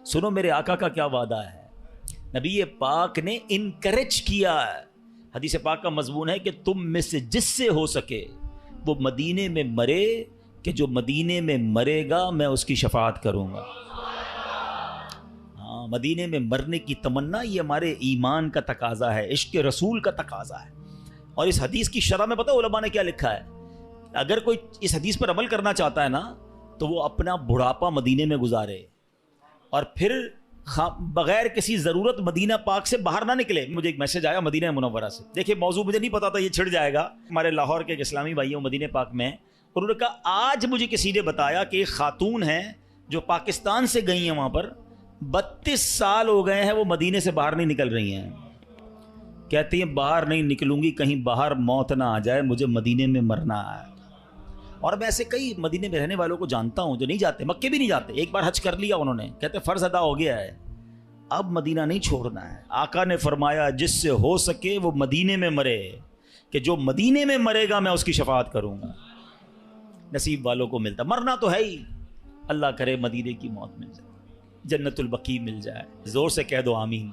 سنو میرے آقا کا کیا وعدہ ہے. نبی پاک نے انکریج کیا ہے. حدیث پاک کا مضمون ہے کہ تم میں سے جس سے ہو سکے وہ مدینے میں مرے، کہ جو مدینے میں مرے گا میں اس کی شفاعت کروں گا. ہاں، مدینے میں مرنے کی تمنا یہ ہمارے ایمان کا تقاضا ہے، عشق رسول کا تقاضا ہے. اور اس حدیث کی شرح میں پتہ علماء نے کیا لکھا ہے؟ اگر کوئی اس حدیث پر عمل کرنا چاہتا ہے نا تو وہ اپنا بڑھاپا مدینے میں گزارے اور پھر بغیر کسی ضرورت مدینہ پاک سے باہر نہ نکلے. مجھے ایک میسج آیا مدینہ منورہ سے. دیکھیے موضوع مجھے نہیں پتا تھا یہ چھڑ جائے گا. ہمارے لاہور کے ایک اسلامی بھائی ہیں مدینہ پاک میں، اور انہوں نے کہا آج مجھے کسی نے بتایا کہ ایک خاتون ہیں جو پاکستان سے گئی ہیں، وہاں پر 32 سال ہو گئے ہیں وہ مدینے سے باہر نہیں نکل رہی ہیں. کہتی ہیں باہر نہیں نکلوں گی کہیں باہر موت نہ آ جائے، مجھے مدینے میں مرنا ہے. اور میں ایسے کئی مدینے میں رہنے والوں کو جانتا ہوں جو نہیں جاتے، مکے بھی نہیں جاتے. ایک بار حج کر لیا انہوں نے، کہتے فرض ادا ہو گیا ہے، اب مدینہ نہیں چھوڑنا ہے. آقا نے فرمایا جس سے ہو سکے وہ مدینے میں مرے، کہ جو مدینے میں مرے گا میں اس کی شفاعت کروں گا. نصیب والوں کو ملتا، مرنا تو ہے ہی. اللہ کرے مدینے کی موت مل جائے، جنت البقیع مل جائے. زور سے کہہ دو آمین.